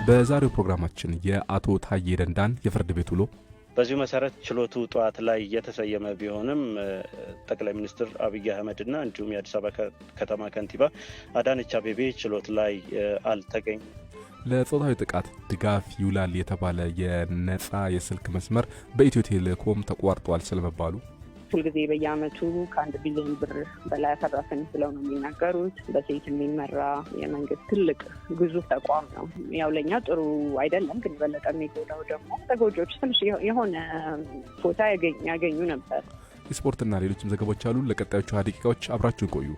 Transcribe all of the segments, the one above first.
በዛሬው ፕሮግራማችን የአቶ ታዬ ደንዳን የፍርድ ቤት ውሎ በዚሁ መሰረት ችሎቱ ጧት ላይ የተሰየመ ቢሆንም ጠቅላይ ሚኒስትር አብይ አህመድና እንዲሁም የአዲስ አበባ ከተማ ከንቲባ አዳነች አቤቤ ችሎት ላይ አልተገኙም። ለጾታዊ ጥቃት ድጋፍ ይውላል የተባለ የነጻ የስልክ መስመር በኢትዮ ቴሌኮም ተቋርጧል ስለመባሉ ሁልጊዜ በየአመቱ ከ1 ቢሊዮን ብር በላይ አተረፍን ብለው ነው የሚናገሩት። በሴት የሚመራ የመንግስት ትልቅ ግዙፍ ተቋም ነው። ያው ለኛ ጥሩ አይደለም፣ ግን በለጠ የሚጎዳው ደግሞ ተጎጆች ትንሽ የሆነ ቦታ ያገኙ ነበር። ስፖርትና ሌሎችም ዘገባዎች አሉ። ለቀጣዮቹ 20 ደቂቃዎች አብራችሁን ቆዩ።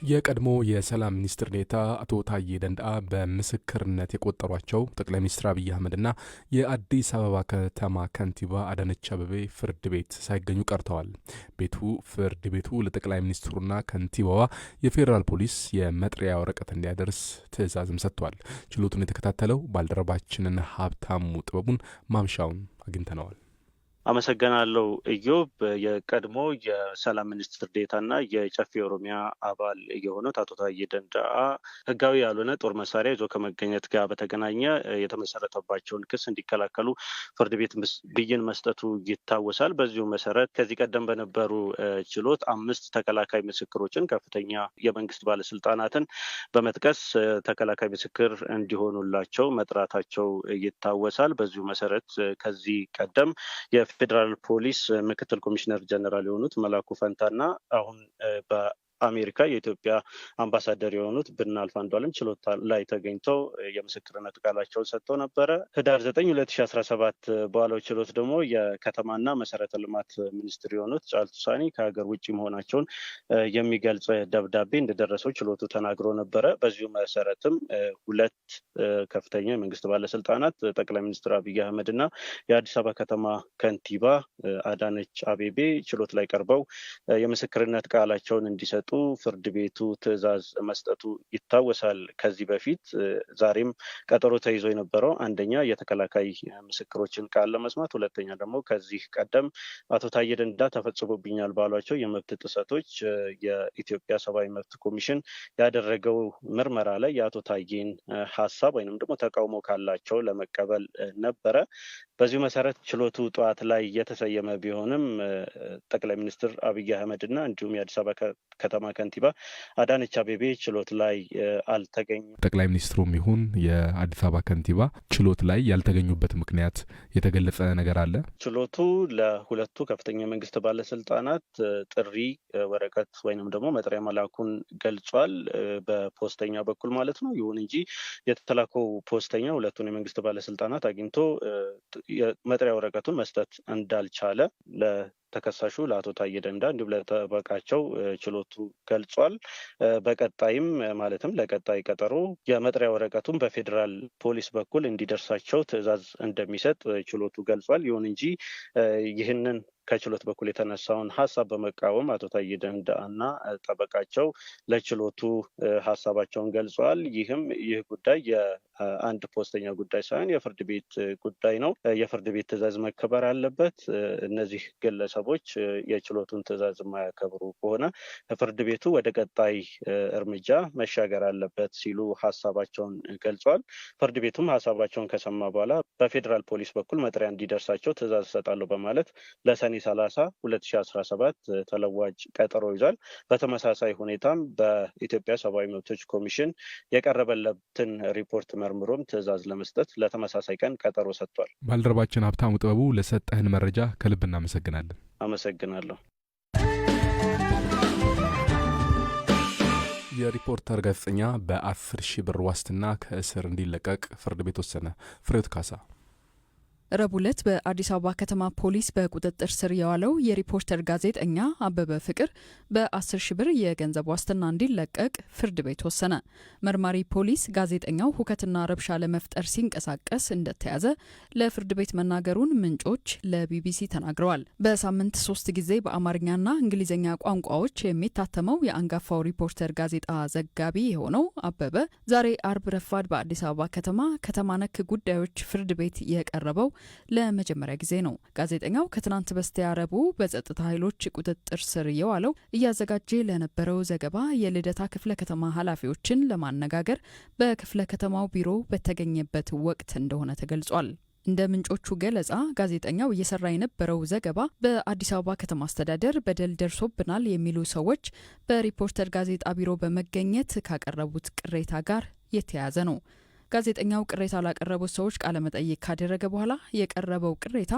የቀድሞ የሰላም ሚኒስትር ዴኤታ አቶ ታዬ ደንዳ በምስክርነት የቆጠሯቸው ጠቅላይ ሚኒስትር አብይ አህመድና የአዲስ አበባ ከተማ ከንቲባ አዳነች አቤቤ ፍርድ ቤት ሳይገኙ ቀርተዋል። ፍርድ ቤቱ ለጠቅላይ ሚኒስትሩና ከንቲባዋ የፌዴራል ፖሊስ የመጥሪያ ወረቀት እንዲያደርስ ትዕዛዝም ሰጥቷል። ችሎቱን የተከታተለው ባልደረባችንን ሀብታሙ ጥበቡን ማምሻውን አግኝተነዋል። አመሰግናለሁ ኢዮብ። የቀድሞ የሰላም ሚኒስትር ዴኤታና የጨፌ ኦሮሚያ አባል የሆኑት አቶ ታዬ ደንዳ ህጋዊ ያልሆነ ጦር መሳሪያ ይዞ ከመገኘት ጋር በተገናኘ የተመሰረተባቸውን ክስ እንዲከላከሉ ፍርድ ቤት ብይን መስጠቱ ይታወሳል። በዚሁ መሰረት ከዚህ ቀደም በነበሩ ችሎት 5 ተከላካይ ምስክሮችን ከፍተኛ የመንግስት ባለስልጣናትን በመጥቀስ ተከላካይ ምስክር እንዲሆኑላቸው መጥራታቸው ይታወሳል። በዚሁ መሰረት ከዚህ ቀደም ፌዴራል ፖሊስ ምክትል ኮሚሽነር ጀነራል የሆኑት መላኩ ፈንታና አሁን በአሜሪካ የኢትዮጵያ አምባሳደር የሆኑት ብናልፍ አንዱዓለም ችሎት ላይ ተገኝተው የምስክርነት ቃላቸውን ሰጥተው ነበረ። ህዳር 9 2017 በዋለው ችሎት ደግሞ የከተማና መሰረተ ልማት ሚኒስትር የሆኑት ጫልቱ ሳኒ ከሀገር ውጭ መሆናቸውን የሚገልጽ ደብዳቤ እንደደረሰው ችሎቱ ተናግሮ ነበረ። በዚሁ መሰረትም 2 ከፍተኛ የመንግስት ባለስልጣናት ጠቅላይ ሚኒስትር አብይ አህመድና የአዲስ አበባ ከተማ ከንቲባ አዳነች አቤቤ ችሎት ላይ ቀርበው የምስክርነት ቃላቸውን እንዲሰጡ ፍርድ ቤቱ ትዕዛዝ መስጠቱ ይታወሳል። ከዚህ በፊት ዛሬም ቀጠሮ ተይዞ የነበረው አንደኛ የተከላካይ ምስክሮችን ቃል ለመስማት፣ ሁለተኛ ደግሞ ከዚህ ቀደም አቶ ታዬ ደንዳ ተፈጽሞብኛል ባሏቸው የመብት ጥሰቶች የኢትዮጵያ ሰብአዊ መብት ኮሚሽን ያደረገው ምርመራ ላይ የአቶ ታዬን ሀሳብ ወይንም ደግሞ ተቃውሞ ካላቸው ለመቀበል ነበረ። በዚሁ መሰረት ችሎቱ ጠዋት ላይ የተሰየመ ቢሆንም ጠቅላይ ሚኒስትር አብይ አህመድና እንዲሁም የአዲስ አበባ ከተማ ከንቲባ አዳነች አቤቤ ችሎት ላይ አልተገኙም። ጠቅላይ ሚኒስትሩም ይሁን የአዲስ አበባ ከንቲባ ችሎት ላይ ያልተገኙበት ምክንያት የተገለጸ ነገር አለ? ችሎቱ ለሁለቱ ከፍተኛ የመንግስት ባለስልጣናት ጥሪ ወረቀት ወይንም ደግሞ መጥሪያ መላኩን ገልጿል፣ በፖስተኛ በኩል ማለት ነው። ይሁን እንጂ የተላከው ፖስተኛ ሁለቱን የመንግስት ባለስልጣናት አግኝቶ የመጥሪያ ወረቀቱን መስጠት እንዳልቻለ ተከሳሹ ለአቶ ታዬ ደንዳ እንዲሁም ለጠበቃቸው ችሎቱ ገልጿል። በቀጣይም ማለትም ለቀጣይ ቀጠሮ የመጥሪያ ወረቀቱን በፌዴራል ፖሊስ በኩል እንዲደርሳቸው ትዕዛዝ እንደሚሰጥ ችሎቱ ገልጿል። ይሁን እንጂ ይህንን ከችሎት በኩል የተነሳውን ሀሳብ በመቃወም አቶ ታዬ ደንዳ እና ጠበቃቸው ለችሎቱ ሀሳባቸውን ገልጸዋል። ይህ ጉዳይ የአንድ ፖስተኛ ጉዳይ ሳይሆን የፍርድ ቤት ጉዳይ ነው። የፍርድ ቤት ትዕዛዝ መከበር አለበት። እነዚህ ግለሰቦች የችሎቱን ትዕዛዝ የማያከብሩ ከሆነ ፍርድ ቤቱ ወደ ቀጣይ እርምጃ መሻገር አለበት ሲሉ ሀሳባቸውን ገልጸዋል። ፍርድ ቤቱም ሀሳባቸውን ከሰማ በኋላ በፌዴራል ፖሊስ በኩል መጥሪያ እንዲደርሳቸው ትዕዛዝ እሰጣለሁ በማለት ለሰኔ 30 2017 ተለዋጭ ቀጠሮ ይዟል። በተመሳሳይ ሁኔታም በኢትዮጵያ ሰብአዊ መብቶች ኮሚሽን የቀረበለትን ሪፖርት መርምሮም ትዕዛዝ ለመስጠት ለተመሳሳይ ቀን ቀጠሮ ሰጥቷል። ባልደረባችን ሀብታሙ ጥበቡ ለሰጠህን መረጃ ከልብ እናመሰግናለን። አመሰግናለሁ። የሪፖርተር ጋዜጠኛ በ10,000 ብር ዋስትና ከእስር እንዲለቀቅ ፍርድ ቤት ወሰነ። ፍሬዎት ካሳ ረቡዕ ዕለት በአዲስ አበባ ከተማ ፖሊስ በቁጥጥር ስር የዋለው የሪፖርተር ጋዜጠኛ አበበ ፍቅር በ10,000 ብር የገንዘብ ዋስትና እንዲለቀቅ ፍርድ ቤት ወሰነ። መርማሪ ፖሊስ ጋዜጠኛው ሁከትና ረብሻ ለመፍጠር ሲንቀሳቀስ እንደተያዘ ለፍርድ ቤት መናገሩን ምንጮች ለቢቢሲ ተናግረዋል። በሳምንት 3 ጊዜ በአማርኛና እንግሊዝኛ ቋንቋዎች የሚታተመው የአንጋፋው ሪፖርተር ጋዜጣ ዘጋቢ የሆነው አበበ ዛሬ አርብ ረፋድ በአዲስ አበባ ከተማ ነክ ጉዳዮች ፍርድ ቤት የቀረበው ለመጀመሪያ ጊዜ ነው። ጋዜጠኛው ከትናንት በስቲያ ረቡዕ በጸጥታ ኃይሎች ቁጥጥር ስር የዋለው እያዘጋጀ ለነበረው ዘገባ የልደታ ክፍለ ከተማ ኃላፊዎችን ለማነጋገር በክፍለ ከተማው ቢሮ በተገኘበት ወቅት እንደሆነ ተገልጿል። እንደ ምንጮቹ ገለጻ ጋዜጠኛው እየሰራ የነበረው ዘገባ በአዲስ አበባ ከተማ አስተዳደር በደል ደርሶብናል የሚሉ ሰዎች በሪፖርተር ጋዜጣ ቢሮ በመገኘት ካቀረቡት ቅሬታ ጋር የተያያዘ ነው። ጋዜጠኛው ቅሬታ ላቀረቡት ሰዎች ቃለ መጠይቅ ካደረገ በኋላ የቀረበው ቅሬታ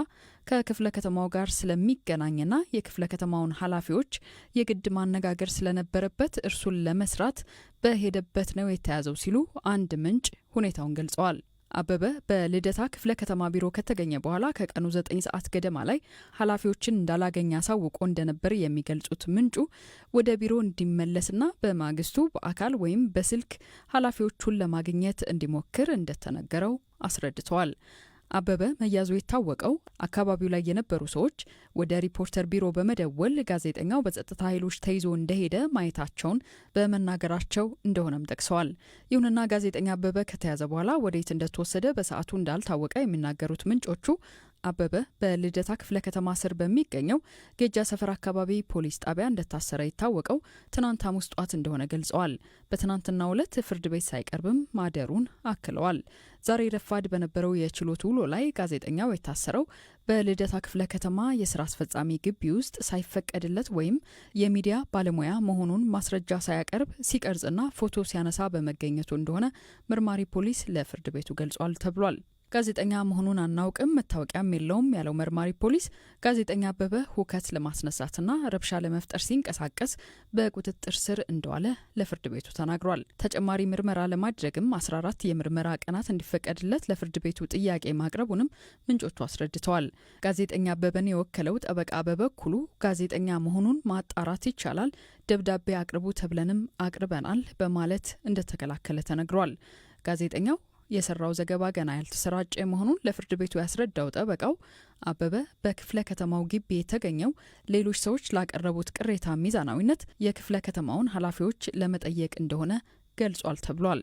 ከክፍለ ከተማው ጋር ስለሚገናኝና የክፍለ ከተማውን ኃላፊዎች የግድ ማነጋገር ስለነበረበት እርሱን ለመስራት በሄደበት ነው የተያዘው ሲሉ አንድ ምንጭ ሁኔታውን ገልጸዋል። አበበ በልደታ ክፍለ ከተማ ቢሮ ከተገኘ በኋላ ከቀኑ 9 ሰዓት ገደማ ላይ ኃላፊዎችን እንዳላገኘ አሳውቆ እንደነበር የሚገልጹት ምንጩ ወደ ቢሮ እንዲመለስና በማግስቱ በአካል ወይም በስልክ ኃላፊዎቹን ለማግኘት እንዲሞክር እንደተነገረው አስረድተዋል። አበበ መያዙ የታወቀው አካባቢው ላይ የነበሩ ሰዎች ወደ ሪፖርተር ቢሮ በመደወል ጋዜጠኛው በጸጥታ ኃይሎች ተይዞ እንደሄደ ማየታቸውን በመናገራቸው እንደሆነም ጠቅሰዋል። ይሁንና ጋዜጠኛ አበበ ከተያዘ በኋላ ወዴት እንደተወሰደ በሰዓቱ እንዳልታወቀ የሚናገሩት ምንጮቹ አበበ በልደታ ክፍለ ከተማ ስር በሚገኘው ጌጃ ሰፈር አካባቢ ፖሊስ ጣቢያ እንደታሰረ የታወቀው ትናንት ሐሙስ ጧት እንደሆነ ገልጸዋል። በትናንትናው ዕለት ፍርድ ቤት ሳይቀርብም ማደሩን አክለዋል። ዛሬ ረፋድ በነበረው የችሎት ውሎ ላይ ጋዜጠኛው የታሰረው በልደታ ክፍለ ከተማ የስራ አስፈጻሚ ግቢ ውስጥ ሳይፈቀድለት ወይም የሚዲያ ባለሙያ መሆኑን ማስረጃ ሳያቀርብ ሲቀርጽና ፎቶ ሲያነሳ በመገኘቱ እንደሆነ መርማሪ ፖሊስ ለፍርድ ቤቱ ገልጿል ተብሏል። ጋዜጠኛ መሆኑን አናውቅም፣ መታወቂያም የለውም ያለው መርማሪ ፖሊስ ጋዜጠኛ አበበ ሁከት ለማስነሳትና ረብሻ ለመፍጠር ሲንቀሳቀስ በቁጥጥር ስር እንደዋለ ለፍርድ ቤቱ ተናግሯል። ተጨማሪ ምርመራ ለማድረግም 14 የምርመራ ቀናት እንዲፈቀድለት ለፍርድ ቤቱ ጥያቄ ማቅረቡንም ምንጮቹ አስረድተዋል። ጋዜጠኛ አበበን የወከለው ጠበቃ በበኩሉ ጋዜጠኛ መሆኑን ማጣራት ይቻላል፣ ደብዳቤ አቅርቡ ተብለንም አቅርበናል በማለት እንደተከላከለ ተነግሯል። ጋዜጠኛው የሰራው ዘገባ ገና ያልተሰራጨ መሆኑን ለፍርድ ቤቱ ያስረዳው ጠበቃው አበበ በክፍለ ከተማው ግቢ የተገኘው ሌሎች ሰዎች ላቀረቡት ቅሬታ ሚዛናዊነት የክፍለ ከተማውን ኃላፊዎች ለመጠየቅ እንደሆነ ገልጿል ተብሏል።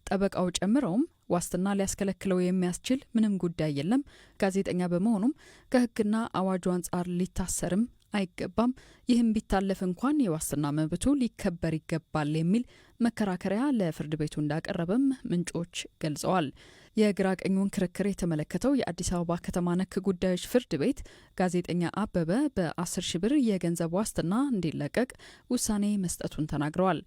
ጠበቃው ጨምረውም ዋስትና ሊያስከለክለው የሚያስችል ምንም ጉዳይ የለም፣ ጋዜጠኛ በመሆኑም ከሕግና አዋጁ አንጻር ሊታሰርም አይገባም፣ ይህም ቢታለፍ እንኳን የዋስትና መብቱ ሊከበር ይገባል የሚል መከራከሪያ ለፍርድ ቤቱ እንዳቀረበም ምንጮች ገልጸዋል። የግራ ቀኙን ክርክር የተመለከተው የአዲስ አበባ ከተማ ነክ ጉዳዮች ፍርድ ቤት ጋዜጠኛ አበበ በ10 ሺህ ብር የገንዘብ ዋስትና እንዲለቀቅ ውሳኔ መስጠቱን ተናግረዋል።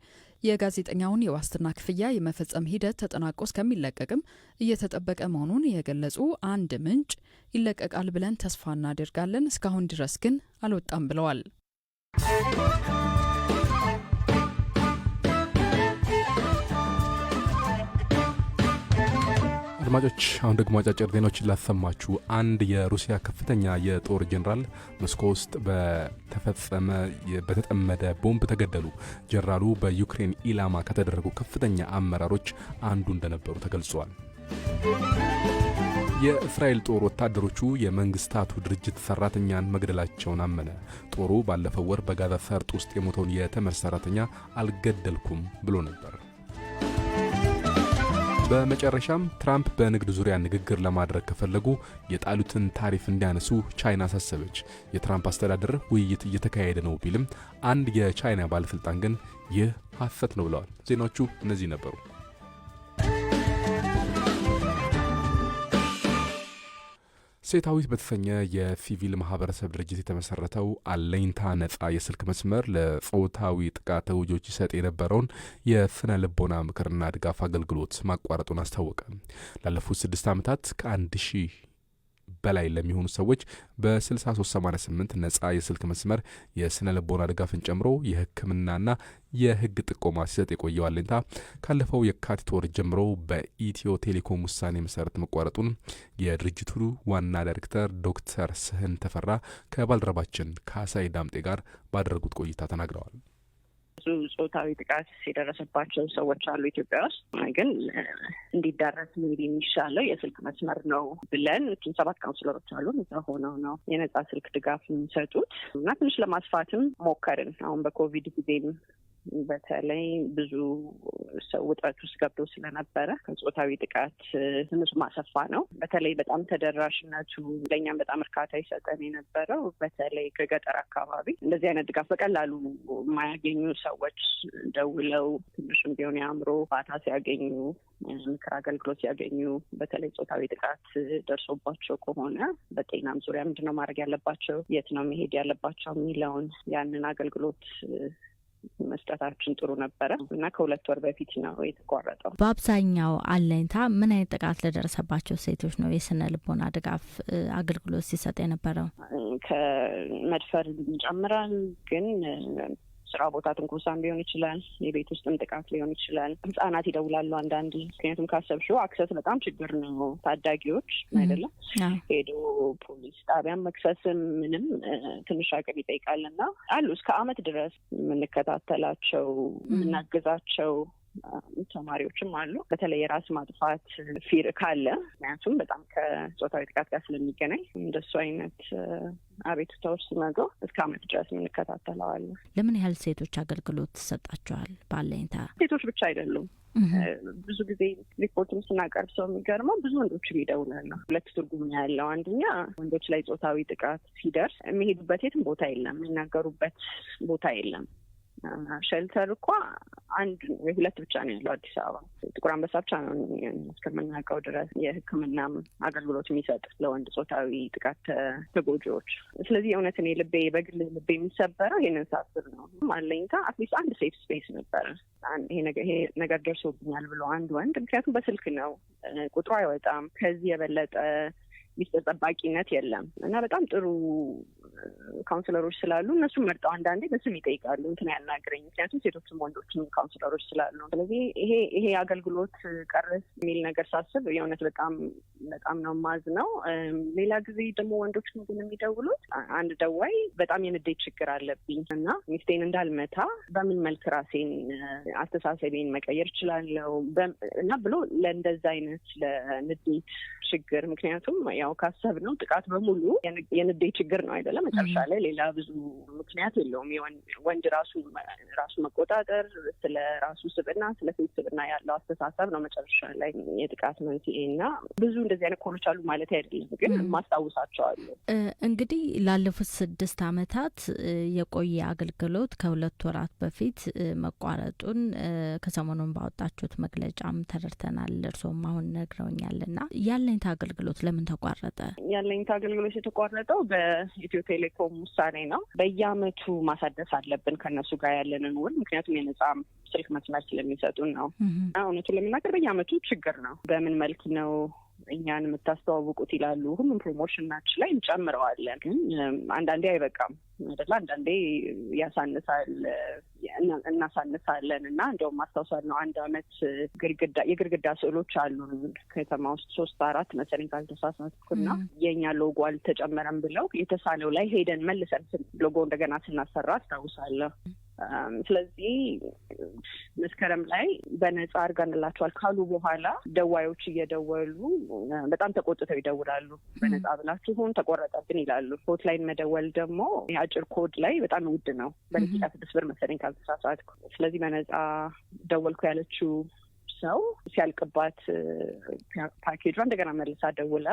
የጋዜጠኛውን የዋስትና ክፍያ የመፈጸም ሂደት ተጠናቆ እስከሚለቀቅም እየተጠበቀ መሆኑን የገለጹ አንድ ምንጭ ይለቀቃል ብለን ተስፋ እናደርጋለን፣ እስካሁን ድረስ ግን አልወጣም ብለዋል። አድማጮች አሁን ደግሞ አጫጭር ዜናዎችን ላሰማችሁ። አንድ የሩሲያ ከፍተኛ የጦር ጄኔራል ሞስኮ ውስጥ በተጠመደ ቦምብ ተገደሉ። ጄኔራሉ በዩክሬን ኢላማ ከተደረጉ ከፍተኛ አመራሮች አንዱ እንደነበሩ ተገልጿል። የእስራኤል ጦር ወታደሮቹ የመንግስታቱ ድርጅት ሰራተኛን መግደላቸውን አመነ። ጦሩ ባለፈው ወር በጋዛ ሰርጥ ውስጥ የሞተውን የተመድ ሰራተኛ አልገደልኩም ብሎ ነበር። በመጨረሻም ትራምፕ በንግድ ዙሪያ ንግግር ለማድረግ ከፈለጉ የጣሉትን ታሪፍ እንዲያነሱ ቻይና አሳሰበች። የትራምፕ አስተዳደር ውይይት እየተካሄደ ነው ቢልም አንድ የቻይና ባለስልጣን ግን ይህ ሐሰት ነው ብለዋል። ዜናዎቹ እነዚህ ነበሩ። ሴታዊት በተሰኘ የሲቪል ማህበረሰብ ድርጅት የተመሰረተው አለኝታ ነጻ የስልክ መስመር ለጾታዊ ጥቃት ተጎጂዎች ይሰጥ የነበረውን የስነ ልቦና ምክርና ድጋፍ አገልግሎት ማቋረጡን አስታወቀ። ላለፉት 6 ዓመታት ከ1000 በላይ ለሚሆኑ ሰዎች በ6388 ነጻ የስልክ መስመር የስነ ልቦና ድጋፍን ጨምሮ የሕክምናና የሕግ ጥቆማ ሲሰጥ የቆየው አለኝታ ካለፈው የካቲት ወር ጀምሮ በኢትዮ ቴሌኮም ውሳኔ መሰረት መቋረጡን የድርጅቱ ዋና ዳይሬክተር ዶክተር ስህን ተፈራ ከባልደረባችን ካሳይ ዳምጤ ጋር ባደረጉት ቆይታ ተናግረዋል። ጾታዊ ጥቃት የደረሰባቸው ሰዎች አሉ ኢትዮጵያ ውስጥ። ግን እንዲዳረስ እንግዲህ የሚሻለው የስልክ መስመር ነው ብለን 7 ካውንስለሮች አሉ እዛ ሆነው ነው የነጻ ስልክ ድጋፍ የሚሰጡት እና ትንሽ ለማስፋትም ሞከርን። አሁን በኮቪድ ጊዜም በተለይ ብዙ ሰው ውጥረት ውስጥ ገብቶ ስለነበረ ከጾታዊ ጥቃት ትንሽ ማሰፋ ነው። በተለይ በጣም ተደራሽነቱ ለእኛም በጣም እርካታ ይሰጠን የነበረው በተለይ ከገጠር አካባቢ እንደዚህ አይነት ድጋፍ በቀላሉ የማያገኙ ሰዎች ደውለው ትንሽም ቢሆን የአእምሮ ፋታ ሲያገኙ፣ ምክር አገልግሎት ሲያገኙ፣ በተለይ ጾታዊ ጥቃት ደርሶባቸው ከሆነ በጤናም ዙሪያ ምንድነው ማድረግ ያለባቸው፣ የት ነው መሄድ ያለባቸው የሚለውን ያንን አገልግሎት መስጠታችን ጥሩ ነበረ እና ከ2 ወር በፊት ነው የተቋረጠው። በአብዛኛው አለኝታ ምን አይነት ጥቃት ለደረሰባቸው ሴቶች ነው የስነ ልቦና ድጋፍ አገልግሎት ሲሰጥ የነበረው? ከመድፈር ይጨምራል፣ ግን ስራ ቦታ ትንኮሳም ሊሆን ይችላል፣ የቤት ውስጥም ጥቃት ሊሆን ይችላል። ህጻናት ይደውላሉ አንዳንዴ። ምክንያቱም ካሰብሽው አክሰስ በጣም ችግር ነው። ታዳጊዎች አይደለም ሄዶ ፖሊስ ጣቢያም መክሰስም ምንም ትንሽ አቅም ይጠይቃልና አሉ እስከ ዓመት ድረስ የምንከታተላቸው የምናግዛቸው ተማሪዎችም አሉ። በተለይ የራስ ማጥፋት ፊር ካለ ምክንያቱም በጣም ከጾታዊ ጥቃት ጋር ስለሚገናኝ እንደሱ አይነት አቤቱታዎች ሲመጡ እስከ ዓመት ድረስ የምንከታተለዋለን። ለምን ያህል ሴቶች አገልግሎት ትሰጣቸዋል? ባለኝታ ሴቶች ብቻ አይደሉም። ብዙ ጊዜ ሪፖርትም ስናቀርብ ሰው የሚገርመው ብዙ ወንዶችም ይደውላሉ። 2 ትርጉም ያለው አንደኛ ወንዶች ላይ ጾታዊ ጥቃት ሲደርስ የሚሄዱበት የትም ቦታ የለም፣ የሚናገሩበት ቦታ የለም። ሼልተር እኮ 1 ወይ 2 ብቻ ነው ያለው አዲስ አበባ። ጥቁር አንበሳ ብቻ ነው እስከምናውቀው ድረስ የሕክምና አገልግሎት የሚሰጥ ለወንድ ጾታዊ ጥቃት ተጎጂዎች። ስለዚህ የእውነት እኔ በግል ልቤ የሚሰበረው ይሄንን ሳስብ ነው። አለኝታ አትሊስት አንድ ሴፍ ስፔስ ነበረ። ይሄ ነገር ደርሶብኛል ብሎ አንድ ወንድ፣ ምክንያቱም በስልክ ነው ቁጥሩ አይወጣም፣ ከዚህ የበለጠ ሚስጥር ጠባቂነት የለም እና በጣም ጥሩ ካውንስለሮች ስላሉ እነሱም መርጠው አንዳንዴ በስም ይጠይቃሉ እንትን ያናግረኝ፣ ምክንያቱም ሴቶችም ወንዶችም ካውንስለሮች ስላሉ። ስለዚህ ይሄ አገልግሎት ቀረስ የሚል ነገር ሳስብ የእውነት በጣም ነው ማዝ ነው። ሌላ ጊዜ ደግሞ ወንዶች ግን የሚደውሉት አንድ ደዋይ በጣም የንዴት ችግር አለብኝ እና ሚስቴን እንዳልመታ በምን መልክ ራሴን አስተሳሰቤን መቀየር እችላለሁ እና ብሎ ለእንደዛ አይነት ለንዴት ችግር፣ ምክንያቱም ያው ካሰብነው ጥቃት በሙሉ የንዴት ችግር ነው አይደለም። መጨረሻ ላይ ሌላ ብዙ ምክንያት የለውም። ወንድ ራሱ መቆጣጠር፣ ስለ ራሱ ስብዕና፣ ስለ ሴት ስብዕና ያለው አስተሳሰብ ነው መጨረሻ ላይ የጥቃት መንስኤ እና ብዙ እንደዚህ አይነት ኮሎች አሉ ማለት አይደለም፣ ግን ማስታውሳቸዋለሁ። እንግዲህ ላለፉት 6 ዓመታት የቆየ አገልግሎት ከ2 ወራት በፊት መቋረጡን ከሰሞኑን ባወጣችሁት መግለጫም ተረድተናል። እርስዎም አሁን ነግረውኛልና ያለኝታ አገልግሎት ለምን ተቋረጠ? ያለኝታ አገልግሎት የተቋረጠው በኢትዮ ቴሌኮም ውሳኔ ነው። በየአመቱ ማሳደስ አለብን ከነሱ ጋር ያለንን ውል፣ ምክንያቱም የነጻ ስልክ መስመር ስለሚሰጡን ነው። እውነቱን ለመናገር በየአመቱ ችግር ነው። በምን መልክ ነው እኛን የምታስተዋውቁት ይላሉ። ሁሉም ፕሮሞሽናችን ላይ እንጨምረዋለን፣ ግን አንዳንዴ አይበቃም አይደለ? አንዳንዴ ያሳንሳል፣ እናሳንሳለን እና እንደውም ማስታወሳል ነው 1 አመት የግድግዳ ስዕሎች አሉን ከተማ ውስጥ 3-4 መሰለኝ ካልተሳሳትኩና የእኛ ሎጎ አልተጨመረም ብለው የተሳለው ላይ ሄደን መልሰን ሎጎ እንደገና ስናሰራ አስታውሳለሁ። ስለዚህ መስከረም ላይ በነጻ አድርገንላቸዋል ካሉ በኋላ ደዋዮች እየደወሉ በጣም ተቆጥተው ይደውላሉ። በነጻ ብላችሁን ተቆረጠብን ይላሉ። ሆትላይን መደወል ደግሞ የአጭር ኮድ ላይ በጣም ውድ ነው። በደቂቃ 6 ብር መሰለኝ ካልተሳሳትኩ። ስለዚህ በነጻ ደወልኩ ያለችው ሰው ሲያልቅባት ፓኬጇ እንደገና መልሳ ደውላ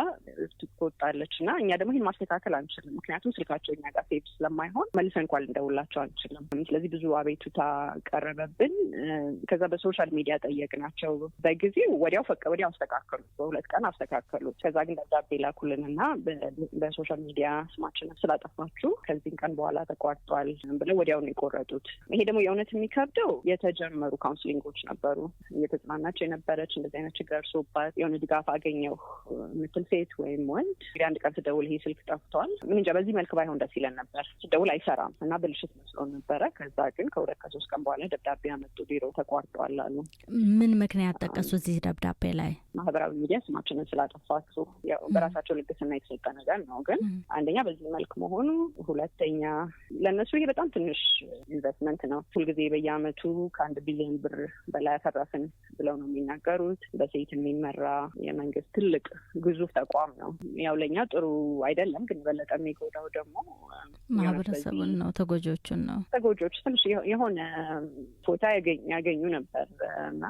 ትቆጣለች እና እኛ ደግሞ ይህን ማስተካከል አንችልም፣ ምክንያቱም ስልካቸው እኛ ጋር ሴቭ ስለማይሆን መልሰን እንኳን እንደውላቸው አንችልም። ስለዚህ ብዙ አቤቱታ ቀረበብን። ከዛ በሶሻል ሚዲያ ጠየቅናቸው። በጊዜው ወዲያው አስተካከሉት፣ በ2 ቀን አስተካከሉት። ከዛ ግን ደብዳቤ ላኩልን እና በሶሻል ሚዲያ ስማችንን ስላጠፋችሁ ከዚህም ቀን በኋላ ተቋርጧል ብለው ወዲያውን የቆረጡት። ይሄ ደግሞ የእውነት የሚከብደው የተጀመሩ ካውንስሊንጎች ነበሩ ናቸው የነበረች እንደዚህ አይነት ችግር ደርሶባት የሆነ ድጋፍ አገኘው ምትል ሴት ወይም ወንድ እንግዲህ አንድ ቀን ስደውል ይሄ ስልክ ጠፍቷል፣ ምን እንጃ በዚህ መልክ ባይሆን ደስ ይለን ነበር። ስደውል አይሰራም እና ብልሽት መስሎን ነበረ። ከዛ ግን ከ2-3 ቀን በኋላ ደብዳቤ ያመጡ ቢሮ ተቋርጧል አሉ። ምን ምክንያት ጠቀሱ እዚህ ደብዳቤ ላይ? ማህበራዊ ሚዲያ ስማችንን ስላጠፋችሁ፣ ያው በራሳቸው ልግስና የተሰጠ ነገር ነው። ግን አንደኛ በዚህ መልክ መሆኑ፣ ሁለተኛ ለእነሱ ይሄ በጣም ትንሽ ኢንቨስትመንት ነው። ሁልጊዜ በየአመቱ ከ1 ቢሊዮን ብር በላይ ያፈራፍን ብለው ነው የሚናገሩት። በሴት የሚመራ የመንግስት ትልቅ ግዙፍ ተቋም ነው። ያው ለኛ ጥሩ አይደለም፣ ግን በለጠ የሚጎዳው ደግሞ ማህበረሰቡን ነው፣ ተጎጆቹን ነው። ተጎጆች ትንሽ የሆነ ቦታ ያገኙ ነበር እና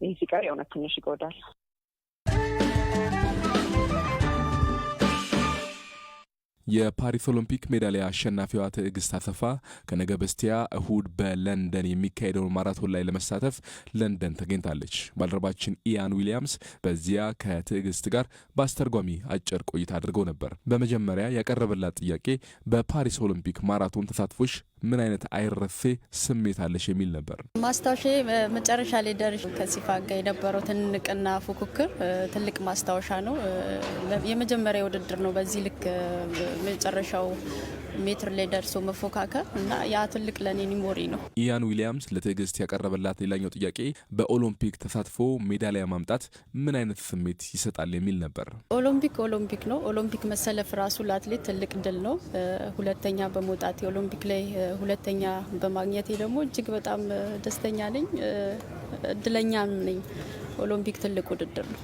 ይህ ሲቀር የሆነ ትንሽ ይጎዳል። የፓሪስ ኦሎምፒክ ሜዳሊያ አሸናፊዋ ትዕግስት አሰፋ ከነገ በስቲያ እሁድ በለንደን የሚካሄደውን ማራቶን ላይ ለመሳተፍ ለንደን ተገኝታለች። ባልደረባችን ኢያን ዊሊያምስ በዚያ ከትዕግስት ጋር በአስተርጓሚ አጭር ቆይታ አድርገው ነበር። በመጀመሪያ ያቀረበላት ጥያቄ በፓሪስ ኦሎምፒክ ማራቶን ተሳትፎሽ ምን አይነት አይረሴ ስሜት አለሽ የሚል ነበር። ማስታወሻ መጨረሻ ላይ ደርሼ ከሲፋ ጋር የነበረው ትንቅና ፉክክር ትልቅ ማስታወሻ ነው። የመጀመሪያ ውድድር ነው በዚህ ልክ መጨረሻው ሜትር ላይ ደርሶ መፎካከር እና ያ ትልቅ ለኔ ሚሞሪ ነው። ኢያን ዊሊያምስ ለትዕግስት ያቀረበላት ሌላኛው ጥያቄ በኦሎምፒክ ተሳትፎ ሜዳሊያ ማምጣት ምን አይነት ስሜት ይሰጣል የሚል ነበር። ኦሎምፒክ ነው። ኦሎምፒክ መሰለፍ ራሱ ለአትሌት ትልቅ ድል ነው። ሁለተኛ በመውጣት የኦሎምፒክ ላይ ሁለተኛ በማግኘቴ ደግሞ እጅግ በጣም ደስተኛ ነኝ፣ እድለኛም ነኝ። ኦሎምፒክ ትልቅ ውድድር ነው።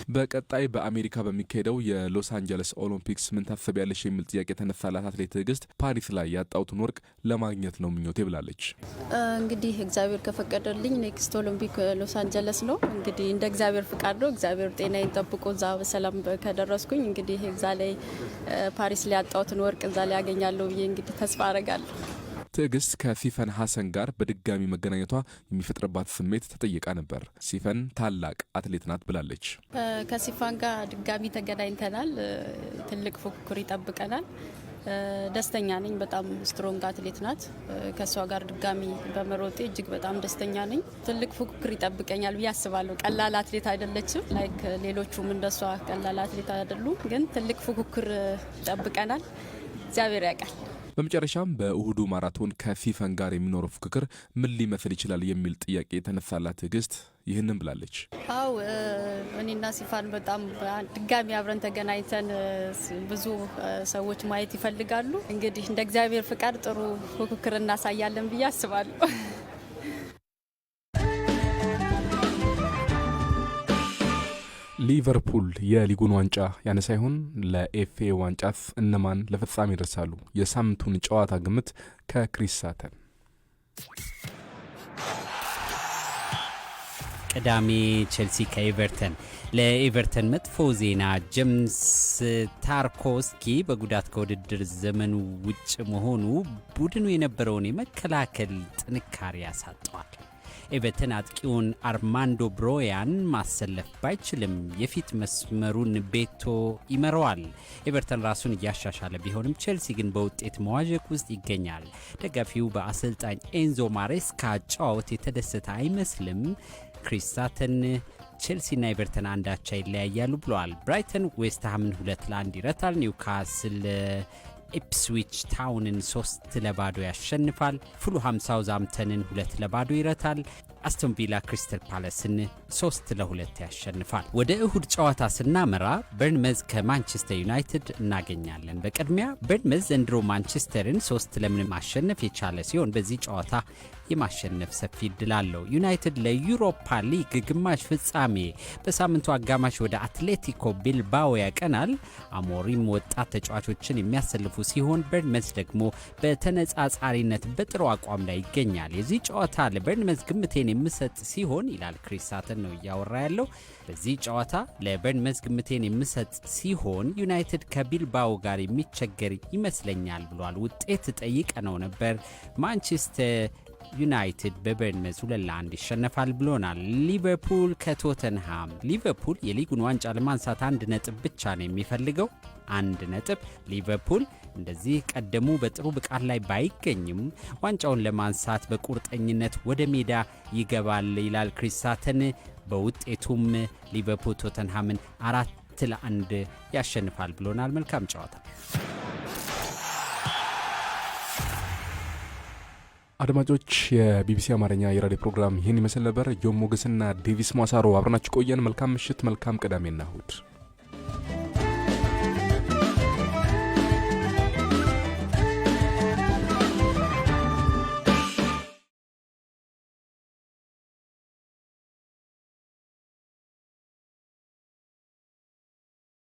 በቀጣይ በአሜሪካ በሚካሄደው የሎስ አንጀለስ ኦሎምፒክስ ምን ታስቢያለሽ የሚል ጥያቄ ተነሳላት አትሌት ትዕግስት ፓሪስ ላይ ያጣሁትን ወርቅ ለማግኘት ነው ምኞቴ ብላለች። እንግዲህ እግዚአብሔር ከፈቀደልኝ ኔክስት ኦሎምፒክ ሎስ አንጀለስ ነው። እንግዲህ እንደ እግዚአብሔር ፍቃድ ነው። እግዚአብሔር ጤናዬን ጠብቆ እዛ በሰላም ከደረስኩኝ እንግዲህ እዛ ላይ ፓሪስ ላይ ያጣሁትን ወርቅ እዛ ላይ ያገኛለሁ ብዬ እንግዲህ ተስፋ አረጋለሁ። ትዕግስት ከሲፈን ሀሰን ጋር በድጋሚ መገናኘቷ የሚፈጥርባት ስሜት ተጠይቃ ነበር። ሲፈን ታላቅ አትሌት ናት ብላለች። ከሲፋን ጋር ድጋሚ ተገናኝተናል። ትልቅ ፉክክር ይጠብቀናል። ደስተኛ ነኝ። በጣም ስትሮንግ አትሌት ናት። ከሷ ጋር ድጋሚ በመሮጤ እጅግ በጣም ደስተኛ ነኝ። ትልቅ ፉክክር ይጠብቀኛል ብዬ አስባለሁ። ቀላል አትሌት አይደለችም። ላይክ ሌሎቹም እንደሷ ቀላል አትሌት አይደሉም። ግን ትልቅ ፉክክር ይጠብቀናል። እግዚአብሔር ያውቃል። በመጨረሻም በእሁዱ ማራቶን ከሲፈን ጋር የሚኖረው ፉክክር ምን ሊመስል ይችላል የሚል ጥያቄ የተነሳላት ትዕግስት ይህንን ብላለች። አው እኔና ሲፋን በጣም ድጋሚ አብረን ተገናኝተን ብዙ ሰዎች ማየት ይፈልጋሉ። እንግዲህ እንደ እግዚአብሔር ፍቃድ ጥሩ ፉክክር እናሳያለን ብዬ አስባለሁ። ሊቨርፑል የሊጉን ዋንጫ ያነሳ ይሆን? ለኤፍኤ ዋንጫስ እነማን ለፍጻሜ ይደርሳሉ? የሳምንቱን ጨዋታ ግምት ከክሪስ ሳተን። ቅዳሜ ቼልሲ ከኤቨርተን። ለኤቨርተን መጥፎ ዜና ጄምስ ታርኮስኪ በጉዳት ከውድድር ዘመኑ ውጭ መሆኑ ቡድኑ የነበረውን የመከላከል ጥንካሬ ያሳጠዋል። ኤቨርተን አጥቂውን አርማንዶ ብሮያን ማሰለፍ ባይችልም የፊት መስመሩን ቤቶ ይመራዋል። ኤቨርተን ራሱን እያሻሻለ ቢሆንም ቼልሲ ግን በውጤት መዋዠቅ ውስጥ ይገኛል። ደጋፊው በአሰልጣኝ ኤንዞ ማሬስካ ጨዋታ የተደሰተ አይመስልም። ክሪስ ሳተን ቼልሲና ኤቨርተን አንዳቻ ይለያያሉ ብለዋል። ብራይተን ዌስትሃምን 2-1 ይረታል። ኒውካስል ኢፕስዊች ታውንን 3-0 ያሸንፋል። ፉልሃም ሳውዝሃምፕተንን 2-0 ይረታል። አስቶን ቪላ ክሪስታል ፓላስን 3-2 ያሸንፋል። ወደ እሁድ ጨዋታ ስናመራ በርንመዝ ከማንቸስተር ዩናይትድ እናገኛለን። በቅድሚያ በርንመዝ ዘንድሮ ማንቸስተርን 3-0 ማሸነፍ የቻለ ሲሆን በዚህ ጨዋታ የማሸነፍ ሰፊ እድል አለው። ዩናይትድ ለዩሮፓ ሊግ ግማሽ ፍጻሜ በሳምንቱ አጋማሽ ወደ አትሌቲኮ ቢልባኦ ያቀናል። አሞሪም ወጣት ተጫዋቾችን የሚያሰልፉ ሲሆን በርንመዝ ደግሞ በተነጻጻሪነት በጥሩ አቋም ላይ ይገኛል። የዚህ ጨዋታ ለበርንመዝ ግምቴን የምሰጥ ሲሆን ይላል ክሪስ ሳተን ነው እያወራ ያለው። በዚህ ጨዋታ ለበርንመዝ ግምቴን የምሰጥ ሲሆን ዩናይትድ ከቢልባኦ ጋር የሚቸገር ይመስለኛል ብሏል። ውጤት ጠይቀ ነው ነበር። ማንቸስተር ዩናይትድ በበርንመዝ 2-1 ይሸነፋል ብሎናል። ሊቨርፑል ከቶተንሃም። ሊቨርፑል የሊጉን ዋንጫ ለማንሳት 1 ነጥብ ብቻ ነው የሚፈልገው። 1 ነጥብ። ሊቨርፑል እንደዚህ ቀደሙ በጥሩ ብቃት ላይ ባይገኝም ዋንጫውን ለማንሳት በቁርጠኝነት ወደ ሜዳ ይገባል ይላል ክሪስ ሳተን። በውጤቱም ሊቨርፑል ቶተንሃምን 4-1 ያሸንፋል ብሎናል። መልካም ጨዋታ። አድማጮች፣ የቢቢሲ አማርኛ የራዲዮ ፕሮግራም ይህን ይመስል ነበር። ጆን ሞገስና ዴቪስ ሟሳሮ አብረናችሁ ቆየን። መልካም ምሽት፣ መልካም ቅዳሜና እሁድ።